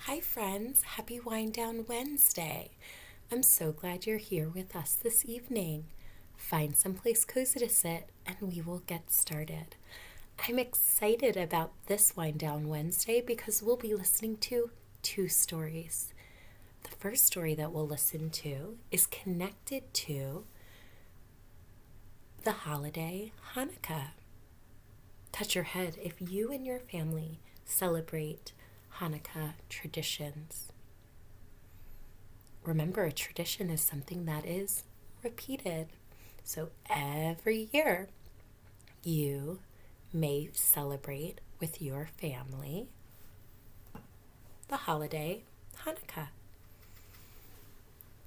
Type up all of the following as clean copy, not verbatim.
Hi, friends. Happy Wind Down Wednesday. I'm so glad you're here with us this evening. Find someplace cozy to sit and we will get started. I'm excited about this Wind Down Wednesday because we'll be listening to two stories. The first story that we'll listen to is connected to the holiday Hanukkah. Touch your head if you and your family celebrate Hanukkah traditions. Remember, a tradition is something that is repeated. So every year you may celebrate with your family the holiday Hanukkah.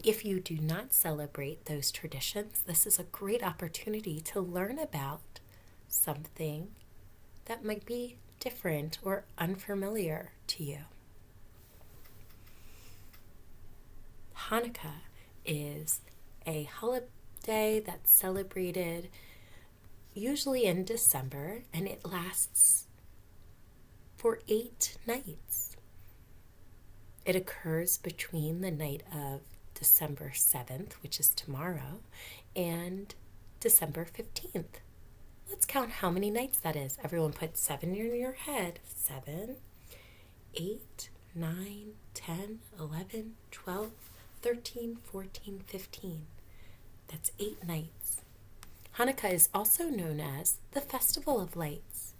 If you do not celebrate those traditions, this is a great opportunity to learn about something that might be different or unfamiliar to you. Hanukkah is a holiday that's celebrated usually in December, and it lasts for 8 nights. It occurs between the night of December 7th, which is tomorrow, and December 15th. Let's count how many nights that is. Everyone put 7 in your head. 7, 8, 9, 10, 11, 12, 13, 14, 15. That's 8 nights. Hanukkah is also known as the Festival of Lights.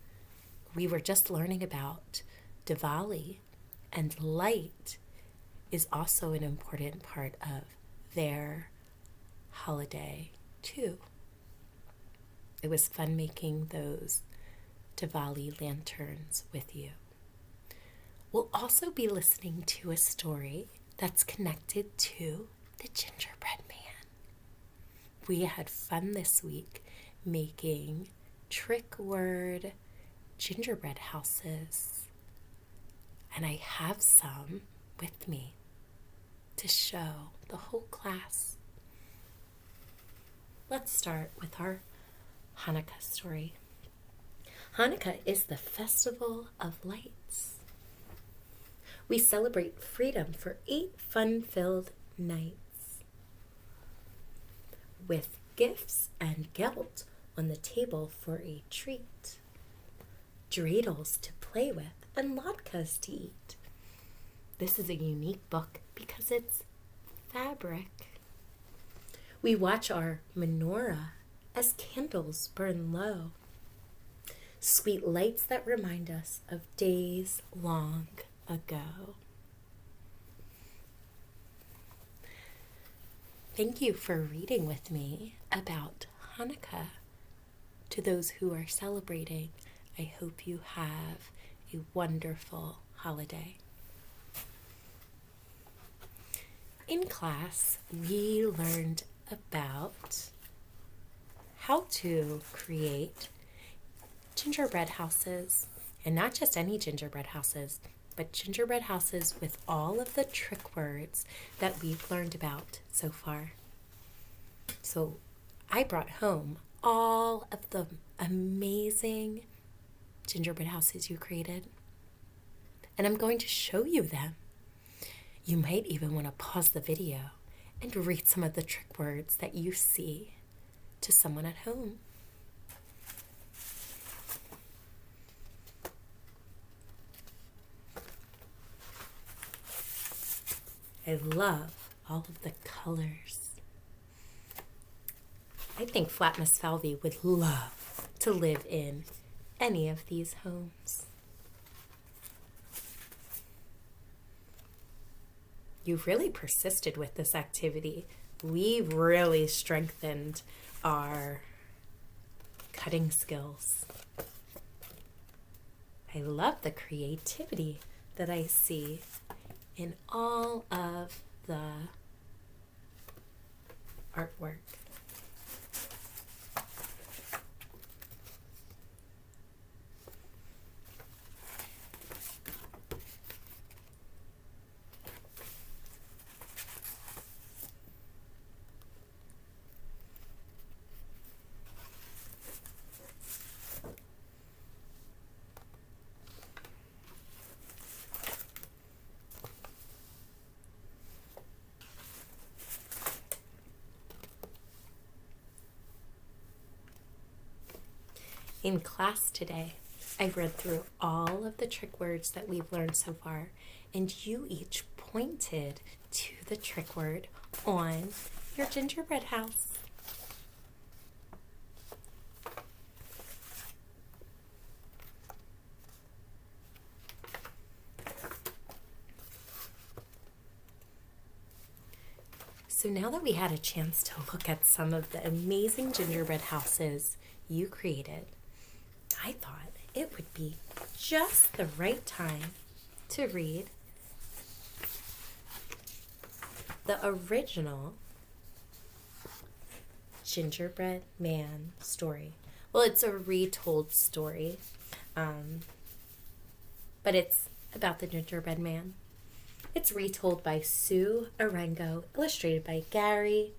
We were just learning about Diwali, and light is also an important part of their holiday too. It was fun making those Diwali lanterns with you. We'll also be listening to a story that's connected to the Gingerbread Man. We had fun this week making trick word gingerbread houses, and I have some with me to show the whole class. Let's start with our Hanukkah story. Hanukkah is the festival of lights. We celebrate freedom for 8 fun-filled nights with gifts and gelt on the table for a treat, dreidels to play with, and latkes to eat. This is a unique book because it's fabric. We watch our menorah as candles burn low, sweet lights that remind us of days long ago. Thank you for reading with me about Hanukkah. To those who are celebrating, I hope you have a wonderful holiday. In class, we learned about how to create gingerbread houses, and not just any gingerbread houses, but gingerbread houses with all of the trick words that we've learned about so far. So I brought home all of the amazing gingerbread houses you created, and I'm going to show you them. You might even want to pause the video and read some of the trick words that you see to someone at home. I love all of the colors. I think Flat Miss Falvey would love to live in any of these homes. You've really persisted with this activity. We've really strengthened our cutting skills. I love the creativity that I see in all of the artwork. In class today, I read through all of the trick words that we've learned so far, and you each pointed to the trick word on your gingerbread house. So now that we had a chance to look at some of the amazing gingerbread houses you created, I thought it would be just the right time to read the original Gingerbread Man story. Well, it's a retold story, but it's about the gingerbread man. It's retold by Sue Arango, illustrated by Gary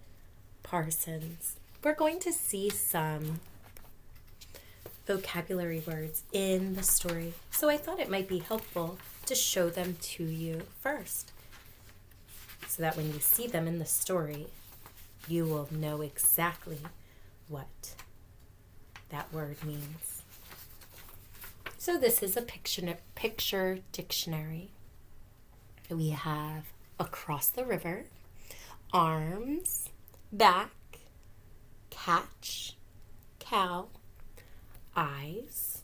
Parsons. We're going to see some vocabulary words in the story, so I thought it might be helpful to show them to you first, so that when you see them in the story, you will know exactly what that word means. So this is a picture dictionary. We have across the river, arms, back, catch, cow, eyes,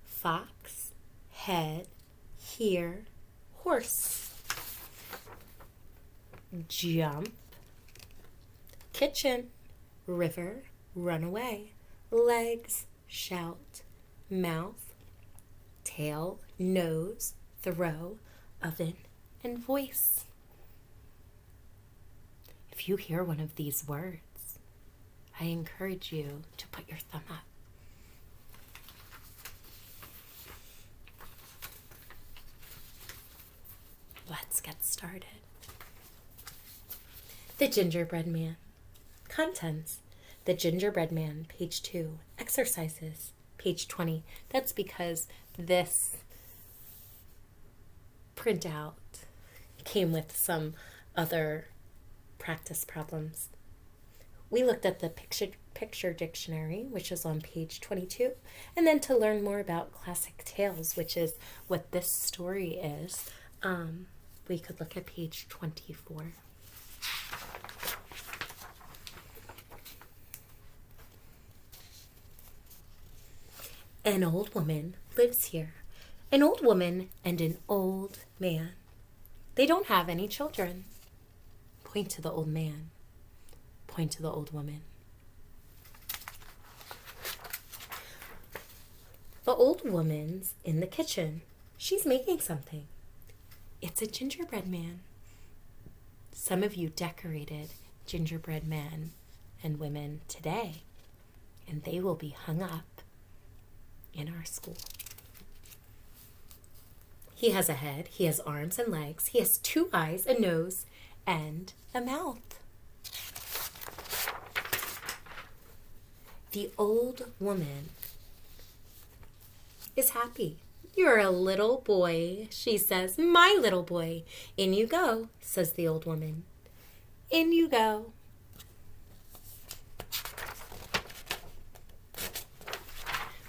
fox, head, here, horse, jump, kitchen, river, runaway, legs, shout, mouth, tail, nose, throw, oven, and voice. If you hear one of these words, I encourage you to put your thumb up. Let's get started. The Gingerbread Man. Contents. The Gingerbread Man, page 2. Exercises, page 20. That's because this printout came with some other practice problems. We looked at the picture dictionary, which is on page 22, and then to learn more about classic tales, which is what this story is, we could look at page 24. An old woman lives here. An old woman and an old man. They don't have any children. Point to the old man. Point to the old woman. The old woman's in the kitchen. She's making something. It's a gingerbread man. Some of you decorated gingerbread men and women today, and they will be hung up in our school. He has a head, he has arms and legs, he has 2 eyes, a nose, and a mouth. The old woman is happy. You're a little boy, she says. My little boy. In you go, says the old woman. In you go.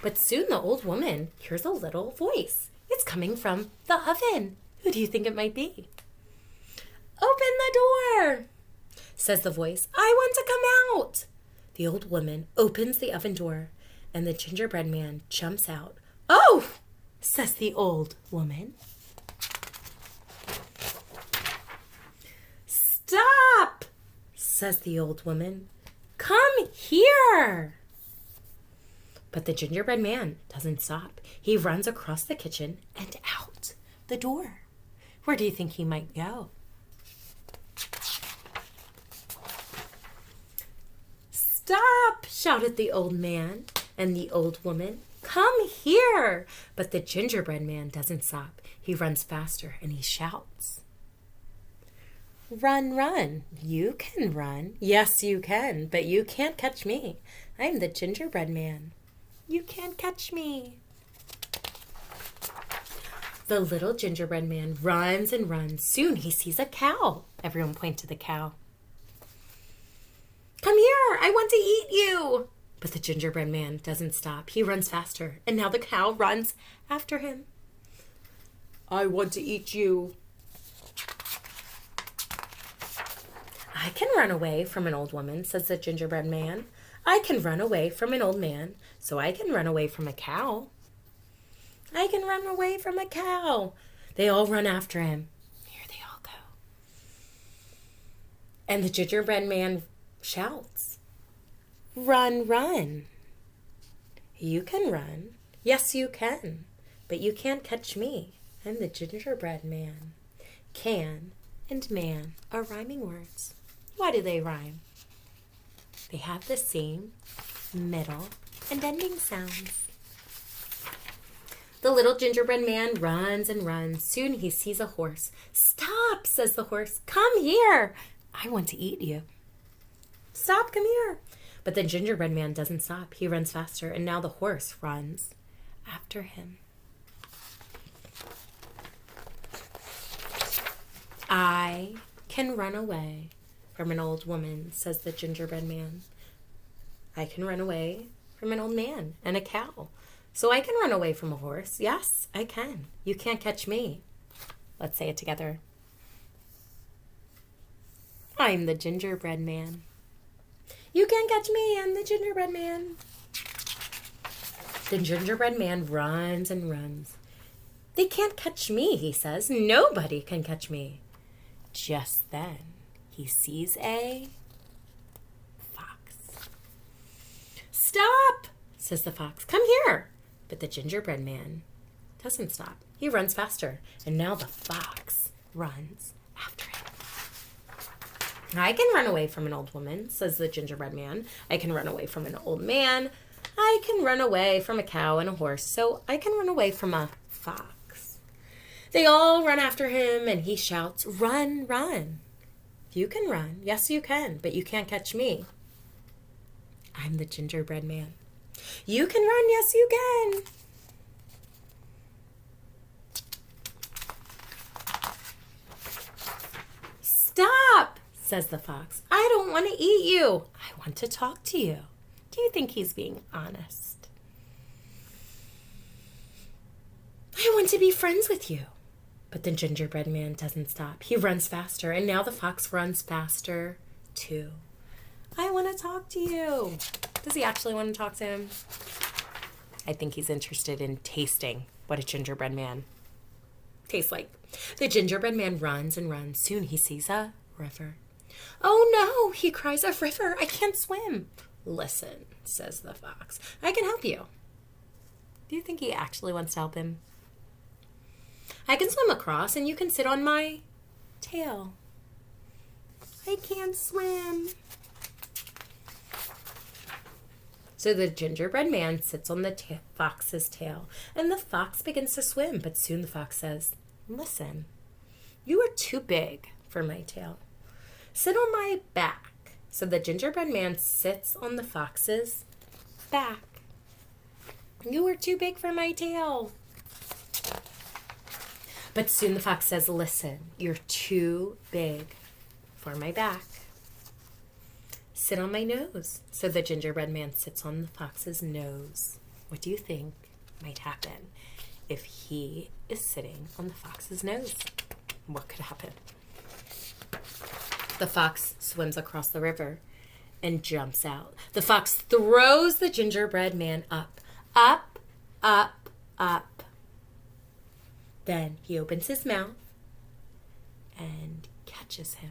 But soon the old woman hears a little voice. It's coming from the oven. Who do you think it might be? Open the door, says the voice. I want to come out. The old woman opens the oven door, and the gingerbread man jumps out. Oh, says the old woman. Stop, says the old woman. Come here. But the gingerbread man doesn't stop. He runs across the kitchen and out the door. Where do you think he might go? Stop, shouted the old man and the old woman. Come here. But the gingerbread man doesn't stop. He runs faster and he shouts. Run, run. You can run. Yes, you can, but you can't catch me. I'm the gingerbread man. You can't catch me. The little gingerbread man runs and runs. Soon he sees a cow. Everyone point to the cow. Come here, I want to eat you. But the gingerbread man doesn't stop. He runs faster, and now the cow runs after him. I want to eat you. I can run away from an old woman, says the gingerbread man. I can run away from an old man, so I can run away from a cow. I can run away from a cow. They all run after him. Here they all go. And the gingerbread man shouts, Run, run. You can run. Yes, you can. But you can't catch me. I'm the gingerbread man. Can and man are rhyming words. Why do they rhyme? They have the same middle and ending sounds. The little gingerbread man runs and runs. Soon he sees a horse. Stop, says the horse. Come here. I want to eat you. Stop, come here. But the gingerbread man doesn't stop. He runs faster, and now the horse runs after him. I can run away from an old woman, says the gingerbread man. I can run away from an old man and a cow. So I can run away from a horse. Yes, I can. You can't catch me. Let's say it together. I'm the gingerbread man. You can't catch me. I'm the gingerbread man. The gingerbread man runs and runs. They can't catch me, he says. Nobody can catch me. Just then, he sees a fox. Stop, says the fox. Come here. But the gingerbread man doesn't stop. He runs faster, and now the fox runs after him. I can run away from an old woman, says the gingerbread man. I can run away from an old man. I can run away from a cow and a horse, so I can run away from a fox. They all run after him, and he shouts, Run, run. You can run. Yes, you can, but you can't catch me. I'm the gingerbread man. You can run. Yes, you can. Stop, says the fox. I don't want to eat you. I want to talk to you. Do you think he's being honest? I want to be friends with you. But the gingerbread man doesn't stop. He runs faster, and now the fox runs faster too. I want to talk to you. Does he actually want to talk to him? I think he's interested in tasting what a gingerbread man tastes like. The gingerbread man runs and runs. Soon he sees a river. Oh no, he cries, a river. I can't swim. Listen, says the fox. I can help you. Do you think he actually wants to help him? I can swim across and you can sit on my tail. I can't swim. So the gingerbread man sits on the fox's tail, and the fox begins to swim. But soon the fox says, Listen, you are too big for my tail. Sit on my back. So the gingerbread man sits on the fox's back. You are too big for my tail. But soon the fox says, Listen, you're too big for my back. Sit on my nose. So the gingerbread man sits on the fox's nose. What do you think might happen if he is sitting on the fox's nose? What could happen? The fox swims across the river and jumps out. The fox throws the gingerbread man up, up, up, up. Then he opens his mouth and catches him.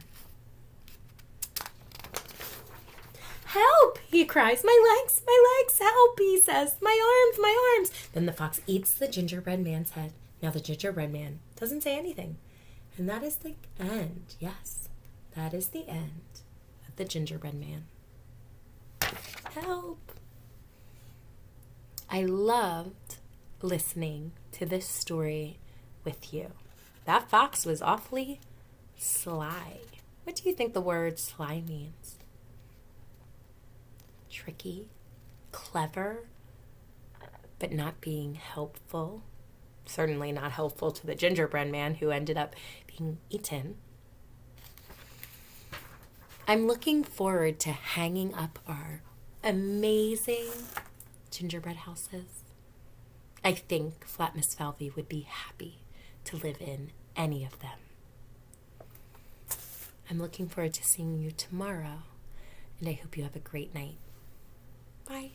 Help, he cries. My legs, help, he says. My arms. Then the fox eats the gingerbread man's head. Now the gingerbread man doesn't say anything. And that is the end. Yes, that is the end of the gingerbread man. Help. I loved listening to this story with you. That fox was awfully sly. What do you think the word sly means? Tricky, clever, but not being helpful. Certainly not helpful to the gingerbread man who ended up being eaten. I'm looking forward to hanging up our amazing gingerbread houses. I think Flat Miss Falvey would be happy to live in any of them. I'm looking forward to seeing you tomorrow, and I hope you have a great night. Bye.